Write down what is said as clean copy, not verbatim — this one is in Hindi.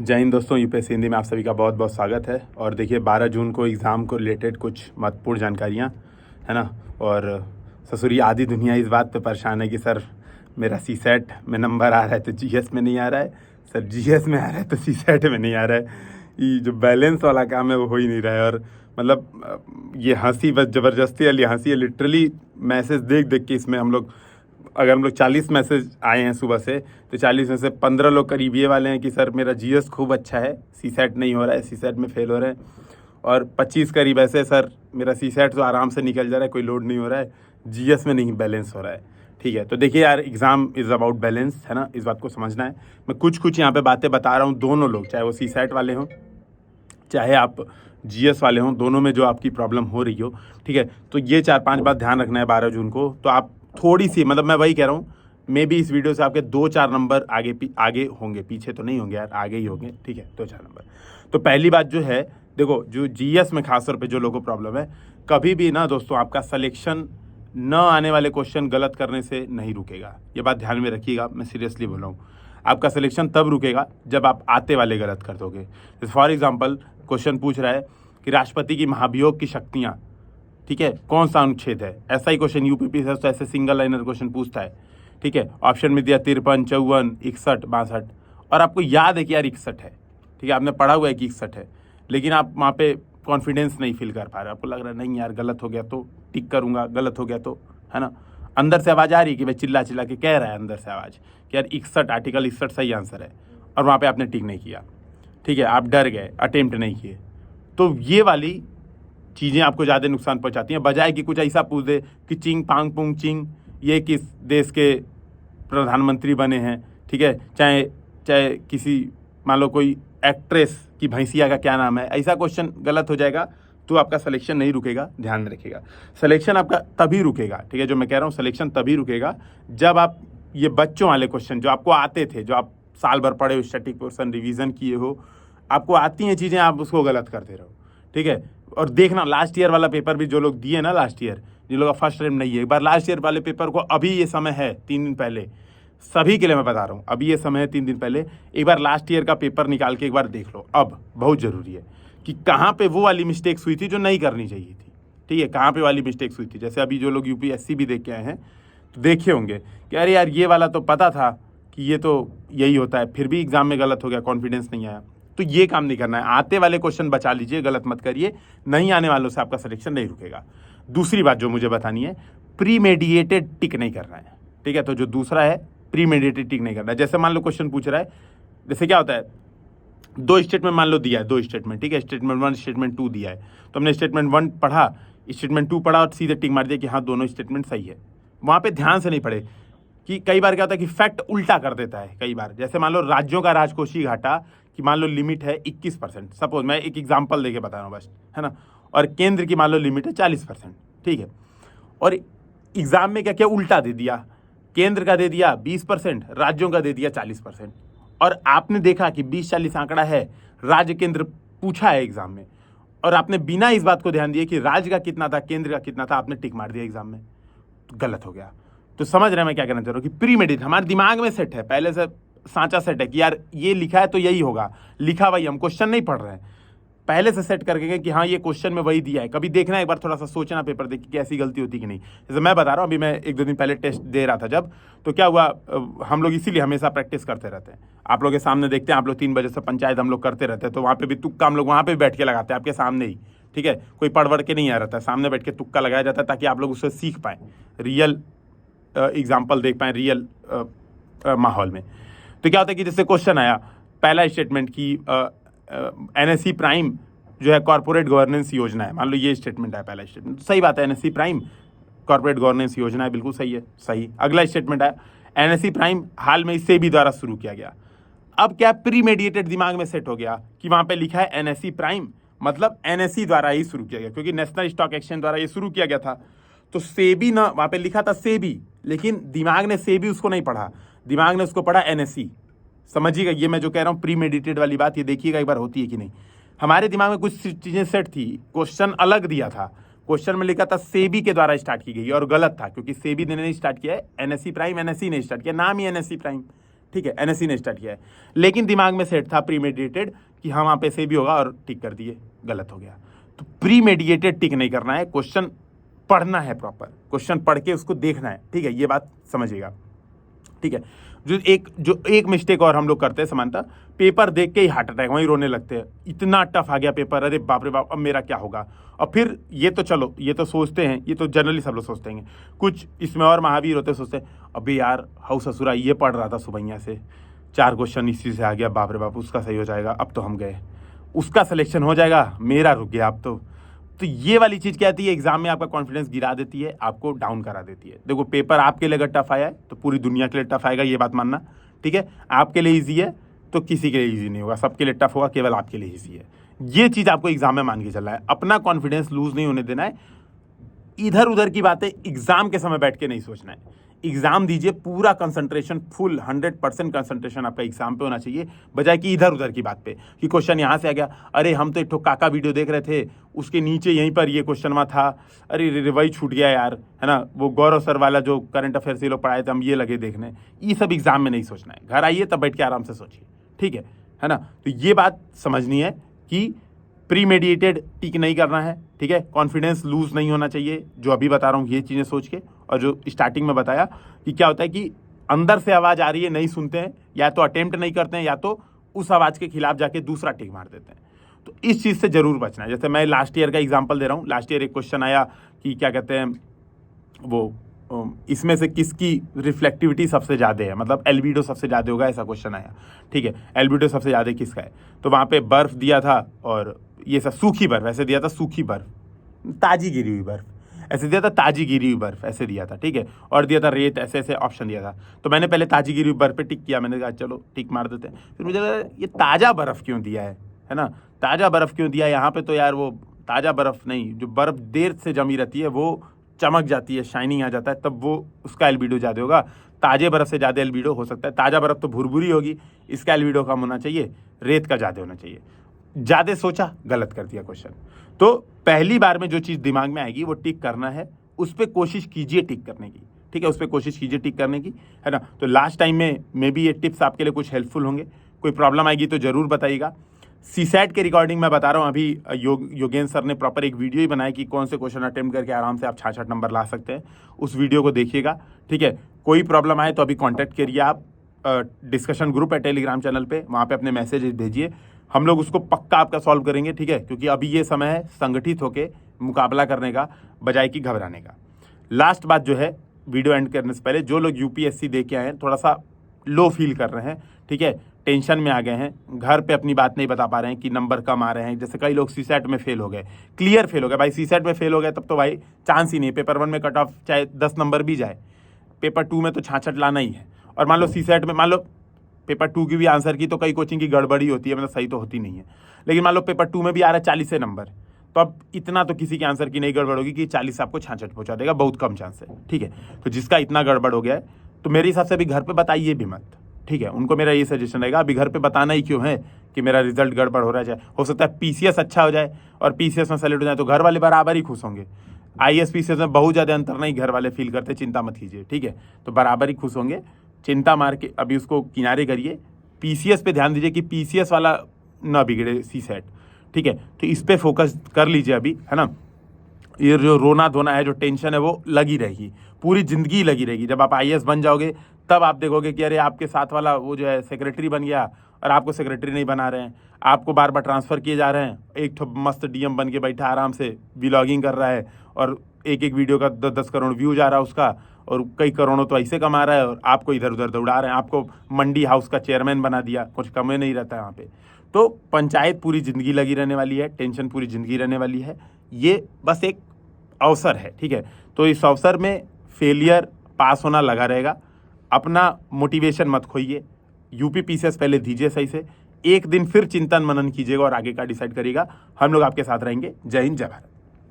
जय हिंद दोस्तों, यूपीएससी हिंदी में आप सभी का बहुत बहुत स्वागत है। और देखिए 12 जून को एग्ज़ाम को रिलेटेड कुछ महत्वपूर्ण जानकारियाँ है ना। और ससुरी आधी दुनिया इस बात पे परेशान है कि सर मेरा सीसेट में नंबर आ रहा है तो जीएस में नहीं आ रहा है, सर जीएस में आ रहा है तो सीसेट में नहीं आ रहा है। ये जो बैलेंस वाला काम है वो हो ही नहीं रहा है। और मतलब ये हंसी बस ज़बरदस्ती वाली हंसी है। लिटरली मैसेज देख देख के इसमें हम लोग 40 मैसेज आए हैं सुबह से, तो 40 में से 15 लोग करीब ये वाले हैं कि सर मेरा जीएस खूब अच्छा है, सीसेट नहीं हो रहा है, सीसेट में फेल हो रहे हैं। और 25 करीब ऐसे सर मेरा सीसेट तो आराम से निकल जा रहा है, कोई लोड नहीं हो रहा है, जीएस में नहीं बैलेंस हो रहा है। ठीक है, तो देखिए यार, एग्ज़ाम इज़ अबाउट बैलेंस है ना, इस बात को समझना है। मैं कुछ यहाँ पे बातें बता रहा हूँ, दोनों लोग चाहे वो सीसेट वाले हों चाहे आप जीएस वाले हों, दोनों में जो आपकी प्रॉब्लम हो रही हो, ठीक है, तो ये 4-5 बात ध्यान रखना है 12 जून को। तो आप थोड़ी सी, मतलब मैं वही कह रहा हूँ, मे भी इस वीडियो से आपके 2-4 नंबर आगे होंगे, पीछे तो नहीं होंगे यार, आगे ही होंगे। ठीक है, 2-4 नंबर। तो पहली बात जो है, देखो जो जीएस में खासतौर पे जो लोगों को प्रॉब्लम है, कभी भी ना दोस्तों आपका सिलेक्शन न आने वाले क्वेश्चन गलत करने से नहीं रुकेगा। ये बात ध्यान में रखिएगा, मैं सीरियसली बोल रहा हूँ। आपका सिलेक्शन तब रुकेगा जब आप आते वाले गलत कर दोगे। फॉर एग्जाम्पल क्वेश्चन पूछ रहा है कि राष्ट्रपति की महाभियोग की शक्तियाँ, ठीक है, कौन सा अनुच्छेद है, ऐसा ही क्वेश्चन यूपीपी से तो ऐसे सिंगल लाइनर क्वेश्चन पूछता है। ठीक है, ऑप्शन में दिया 53, 54, 61, 62, और आपको याद है कि यार 61 है, ठीक है, आपने पढ़ा हुआ है कि 61 है, लेकिन आप वहाँ पे कॉन्फिडेंस नहीं फील कर पा रहे, आपको लग रहा है नहीं यार गलत हो गया तो टिक करूँगा, गलत हो गया तो, है ना। अंदर से आवाज़ आ रही है कि भाई चिल्ला चिल्ला के कह रहा है अंदर से आवाज़ कि यार 61, आर्टिकल 61 सही आंसर है, और वहाँ पर आपने टिक नहीं किया। ठीक है, आप डर गए, अटेम्प्ट नहीं किए। तो ये वाली चीज़ें आपको ज़्यादा नुकसान पहुंचाती हैं, बजाय कि कुछ ऐसा पूछ दे कि चिंग पांग पुंग चिंग ये किस देश के प्रधानमंत्री बने हैं। ठीक है, चाहे किसी मान लो कोई एक्ट्रेस की भैंसिया का क्या नाम है, ऐसा क्वेश्चन गलत हो जाएगा तो आपका सिलेक्शन नहीं रुकेगा। ध्यान में रखिएगा, सिलेक्शन आपका तभी रुकेगा, ठीक है, जो मैं कह रहा हूँ सिलेक्शन तभी रुकेगा जब आप ये बच्चों वाले क्वेश्चन जो आपको आते थे, जो आप साल भर पढ़े हो, स्टैटिक पोर्शन रिवीजन किए हो, आपको आती हैं चीज़ें, आप उसको गलत करते रहो। ठीक है, और देखना लास्ट ईयर वाला पेपर भी जो लोग दिए ना, लास्ट ईयर जिन लोगों का फर्स्ट टाइम नहीं है, एक बार लास्ट ईयर वाले पेपर को, अभी ये समय है 3 दिन पहले, सभी के लिए मैं बता रहा हूँ, अभी ये समय है 3 दिन पहले, एक बार लास्ट ईयर का पेपर निकाल के एक बार देख लो। अब बहुत ज़रूरी है कि कहाँ पे वो वाली मिस्टेक्स हुई थी जो नहीं करनी चाहिए थी। ठीक है, कहाँ पे वाली मिस्टेक्स हुई थी, जैसे अभी जो लोग यूपीएससी भी देख के आए हैं तो देखे होंगे कि अरे यार ये वाला तो पता था कि ये तो यही होता है, फिर भी एग्जाम में गलत हो गया, कॉन्फिडेंस नहीं आया। तो ये काम नहीं करना है, आते वाले क्वेश्चन बचा लीजिए, गलत मत करिए, नहीं आने वालों से आपका सिलेक्शन नहीं रुकेगा। दूसरी बात जो मुझे बतानी है, प्री मेडिएटेड टिक नहीं करना है। ठीक है, तो जो दूसरा है प्री मेडिएटेड टिक नहीं करना है। जैसे मान लो क्वेश्चन पूछ रहा है, जैसे क्या होता है, 2 स्टेटमेंट मान लो दिया है, 2 स्टेटमेंट, ठीक है, स्टेटमेंट 1 स्टेटमेंट 2 दिया है, तो हमने स्टेटमेंट 1 पढ़ा, स्टेटमेंट 2 पढ़ा और सीधे टिक मार दिया कि हाँ दोनों स्टेटमेंट सही है। वहाँ पे ध्यान से नहीं पढ़े कि कई बार क्या होता है कि फैक्ट उल्टा कर देता है कई बार। जैसे मान लो राज्यों का राजकोषीय घाटा कि मान लो लिमिट है 21%, सपोज मैं एक एग्जांपल देके बता रहा हूँ बस, है ना, और केंद्र की मान लो लिमिट है 40%। ठीक है, और एग्जाम में क्या क्या उल्टा दे दिया, केंद्र का दे दिया 20%, राज्यों का दे दिया 40%, और आपने देखा कि 20-40 आंकड़ा है, राज्य केंद्र पूछा है एग्जाम में, और आपने बिना इस बात को ध्यान दिए कि राज्य का कितना था केंद्र का कितना था, आपने टिक मार दिया एग्जाम में, तो गलत हो गया। तो समझ रहे हैं मैं क्या कहना चाह रहा हूँ कि प्री मेडिटेड हमारे दिमाग में सेट है, पहले से सांचा सेट है कि यार ये लिखा है तो यही होगा, लिखा वही, हम क्वेश्चन नहीं पढ़ रहे हैं, पहले से सेट करके गए कि हाँ ये क्वेश्चन में वही दिया है। कभी देखना एक बार, थोड़ा सा सोचना पेपर देख कि ऐसी गलती होती कि नहीं। जैसे मैं बता रहा हूँ, अभी मैं 1-2 दिन पहले टेस्ट दे रहा था जब, तो क्या हुआ, हम लोग इसीलिए हमेशा प्रैक्टिस करते रहते हैं, आप लोग के सामने देखते हैं, आप लोग 3 बजे से पंचायत हम लोग करते रहते हैं, तो वहाँ पे भी तुक्का हम लोग वहाँ पे भी बैठ के लगाते हैं आपके सामने ही। ठीक है, कोई पढ़ वढ़ के नहीं आ रहता है, सामने बैठ के तुक्का लगाया जाता है ताकि आप लोग उससे सीख पाएँ, रियल एग्जाम्पल देख पाएँ रियल माहौल में। तो क्या होता है कि जैसे क्वेश्चन आया पहला स्टेटमेंट की एनएससी प्राइम जो है कॉर्पोरेट गवर्नेंस योजना है, मान लो ये स्टेटमेंट है पहला स्टेटमेंट, सही बात है, एनएससी प्राइम कॉर्पोरेट गवर्नेंस योजना है, बिल्कुल सही है, सही। अगला स्टेटमेंट है एनएससी प्राइम हाल में सेबी द्वारा शुरू किया गया। अब क्या प्री मेडिएटेड दिमाग में सेट हो गया कि वहाँ पे लिखा है एनएससी प्राइम, मतलब एनएससी द्वारा ही शुरू किया गया, क्योंकि नेशनल स्टॉक एक्सचेंज द्वारा ये शुरू किया गया था। तो सेबी ना, वहाँ पे लिखा था सेबी, लेकिन दिमाग ने सेबी उसको नहीं पढ़ा, दिमाग ने उसको पढ़ा एनएससी। समझिएगा ये मैं जो कह रहा हूँ प्री मेडिटेड वाली बात, ये देखिएगा एक बार होती है कि नहीं। हमारे दिमाग में कुछ चीज़ें सेट थी, क्वेश्चन अलग दिया था, क्वेश्चन में लिखा था सेबी के द्वारा स्टार्ट की गई, और गलत था, क्योंकि सेबी ने नहीं स्टार्ट किया है, एनएससी प्राइम, एनएससी ने स्टार्ट किया, नाम ही एनएससी प्राइम। ठीक है, एनएससी ने स्टार्ट किया है, लेकिन दिमाग में सेट था प्रीमेडिएटेड कि हाँ वहाँ पे से भी होगा और टिक कर दिए, गलत हो गया। तो प्रीमेडिएटेड टिक नहीं करना है, क्वेश्चन पढ़ना है, प्रॉपर क्वेश्चन पढ़ के उसको देखना है, ठीक है, ये बात समझिएगा, ठीक है। जो एक मिस्टेक और हम लोग करते हैं समानता, पेपर देख के ही हार्ट अटैक, वहीं रोने लगते हैं, इतना टफ आ गया पेपर, अरे बाप रे बाप अब मेरा क्या होगा। और फिर ये तो चलो, ये तो सोचते हैं, ये तो जनरली सब लोग सोचते हैं, कुछ इसमें और महावीर होते सोचते हैं अभी यार हाउ ससुरा ये पढ़ रहा था सुबैया से, 4 क्वेश्चन इसी से आ गया, बाप रे बाप उसका सही हो जाएगा, अब तो हम गए, उसका सिलेक्शन हो जाएगा, मेरा रुक गया अब तो ये वाली चीज़ क्या आती है, एग्जाम में आपका कॉन्फिडेंस गिरा देती है, आपको डाउन करा देती है। देखो पेपर आपके लिए अगर टफ आया है तो पूरी दुनिया के लिए टफ आएगा, ये बात मानना, ठीक है। आपके लिए ईजी है तो किसी के लिए ईजी नहीं होगा, सबके लिए टफ होगा, केवल आपके लिए ईजी है। ये चीज़ आपको एग्जाम में मान के चलना है, अपना कॉन्फिडेंस लूज नहीं होने देना है, इधर उधर की बातें एग्जाम के समय बैठ के नहीं सोचना है। एग्जाम दीजिए, पूरा कंसंट्रेशन, फुल 100% कंसंट्रेशन आपका एग्जाम पे होना चाहिए, बजाय कि इधर उधर की बात पे कि क्वेश्चन यहाँ से आ गया, अरे हम तो एक ठो काका वीडियो देख रहे थे, उसके नीचे यहीं पर ये क्वेश्चन वहाँ था, अरे वही छूट गया यार, है ना, वो गौरव सर वाला जो करंट अफेयर्स ये लोग पढ़ाए थे, हम ये लगे देखने। ये सब एग्जाम में नहीं सोचना है, घर आइए तब बैठ के आराम से सोचिए, ठीक है ना। तो ये बात समझनी है कि प्रीमेडिएटेड टिक नहीं करना है, ठीक है, कॉन्फिडेंस लूज नहीं होना चाहिए, जो अभी बता रहा हूँ ये चीज़ें सोच के। और जो स्टार्टिंग में बताया कि क्या होता है कि अंदर से आवाज़ आ रही है, नहीं सुनते हैं, या तो अटेम्प्ट नहीं करते हैं, या तो उस आवाज़ के खिलाफ जाके दूसरा टिक मार देते हैं। तो इस चीज़ से जरूर बचना है। जैसे मैं लास्ट ईयर का एग्जाम्पल दे रहा हूँ, लास्ट ईयर एक क्वेश्चन आया कि क्या कहते हैं वो, इसमें से किसकी रिफ्लेक्टिविटी सबसे ज़्यादा है, मतलब एल्बिडो सबसे ज़्यादा होगा, ऐसा क्वेश्चन आया, ठीक है, एल्बिडो सबसे ज़्यादा किसका है। तो वहाँ पे बर्फ़ दिया था, और ये सब सूखी बर्फ़ ऐसे दिया था, सूखी बर्फ़, ताज़ी गिरी हुई बर्फ़ ऐसे दिया था, ताज़ी गिरी हुई बर्फ़ ऐसे दिया था, ठीक है, और दिया था रेत, ऐसे ऐसे ऑप्शन दिया था। तो मैंने पहले ताज़ी गिरी हुई बर्फ़ पे टिक किया, मैंने कहा चलो टिक मार देते हैं। फिर मुझे लगा ये ताज़ा बर्फ़ क्यों दिया है ना, ताज़ा बर्फ़ क्यों दिया यहाँ पे, तो यार वो ताज़ा बर्फ़ नहीं, जो बर्फ़ देर से जमी रहती है वो चमक जाती है, शाइनिंग आ जाता है, तब वो उसका एल्बिडो ज़्यादा होगा। ताज़े बर्फ़ से ज़्यादा एल्बिडो हो सकता है, ताज़ा बर्फ़ तो भुरभुरी होगी, इसका एल्बिडो कम होना चाहिए, रेत का ज़्यादा होना चाहिए। ज़्यादा सोचा, गलत कर दिया क्वेश्चन। तो पहली बार में जो चीज़ दिमाग में आएगी वो टिक करना है, उस पर कोशिश कीजिए टिक करने की, ठीक है, उस पर कोशिश कीजिए टिक करने की, है ना। तो लास्ट टाइम में मे बी ये टिप्स आपके लिए कुछ हेल्पफुल होंगे। कोई प्रॉब्लम आएगी तो ज़रूर बताइएगा। सीसैट के रिकॉर्डिंग मैं बता रहा हूँ, अभी योगेंद्र सर ने प्रॉपर एक वीडियो ही बनाया कि कौन से क्वेश्चन अटेम्प्ट करके आराम से आप 66 नंबर ला सकते हैं, उस वीडियो को देखिएगा, ठीक है। कोई प्रॉब्लम आए तो अभी कांटेक्ट करिए आप, डिस्कशन ग्रुप है टेलीग्राम चैनल पे, वहाँ पे अपने मैसेज भेजिए, हम लोग उसको पक्का आपका सॉल्व करेंगे, ठीक है, क्योंकि अभी ये समय है संगठित होकर मुकाबला करने का, बजाय कि घबराने का। लास्ट बात जो है, वीडियो एंड करने से पहले, जो लोग यूपीएससी दे के आए हैं, थोड़ा सा लो फील कर रहे हैं, ठीक है, टेंशन में आ गए हैं, घर पे अपनी बात नहीं बता पा रहे हैं कि नंबर कम आ रहे हैं, जैसे कई लोग सीसैट में फेल हो गए, क्लियर फेल हो गए, भाई सीसैट में फेल हो गए तब तो भाई चांस ही नहीं है, पेपर 1 में कट ऑफ चाहे 10 नंबर भी जाए, पेपर 2 में तो 66 लाना ही है। और मान लो सीसैट में, मान लो पेपर 2 की भी आंसर की तो कई कोचिंग की गड़बड़ी होती है, मतलब सही तो होती नहीं है, लेकिन मान लो पेपर 2 में भी आ रहा है 40 से नंबर, तो अब इतना तो किसी के आंसर की नहीं गड़बड़ होगी कि 40 आपको 66 पहुंचा देगा, बहुत कम चांस है, ठीक है। तो जिसका इतना गड़बड़ हो गया है, तो मेरे हिसाब से अभी घर पे बताइए भी मत, ठीक है, उनको मेरा ये सजेशन रहेगा, अभी घर पे बताना ही क्यों है कि मेरा रिजल्ट गड़बड़ हो रहा है। हो सकता है पीसीएस अच्छा हो जाए और पीसीएस में सेलेक्ट हो जाए तो घर वाले बराबर ही खुश होंगे। आईएएस पीसीएस में बहुत ज़्यादा अंतर नहीं घर वाले फील करते, चिंता मत कीजिए, ठीक है, तो बराबर ही खुश होंगे, चिंता मार के अभी उसको किनारे करिए, पीसीएस पे ध्यान दीजिए कि पीसीएस वाला ना बिगड़े सीसैट, ठीक है, तो इस पे फोकस कर लीजिए अभी, है ना। ये जो रोना धोना है, जो टेंशन है, वो लगी रहेगी, पूरी ज़िंदगी लगी रहेगी। जब आप आईएएस बन जाओगे तब आप देखोगे कि अरे आपके साथ वाला वो जो है सेक्रेटरी बन गया और आपको सेक्रेटरी नहीं बना रहे हैं, आपको बार बार ट्रांसफ़र किए जा रहे हैं, एक तो मस्त डीएम बन के बैठा आराम से व्लॉगिंग कर रहा है और एक वीडियो का 10-10 करोड़ व्यूज आ रहा है उसका, और कई करोड़ों तो ऐसे कमा रहा है, और आपको इधर उधर दौड़ा रहे हैं, आपको मंडी हाउस का चेयरमैन बना दिया, कुछ कम नहीं रहता है यहाँ पे। तो पंचायत पूरी ज़िंदगी लगी रहने वाली है, टेंशन पूरी ज़िंदगी रहने वाली है, ये बस एक अवसर है, ठीक है। तो इस अवसर में फेलियर पास होना लगा रहेगा, अपना मोटिवेशन मत खोइए, यूपी पीसीएस पहले दीजिए सही से, एक दिन फिर चिंतन मनन कीजिएगा और आगे का डिसाइड करिएगा। हम लोग आपके साथ रहेंगे। जय हिंद, जय भारत।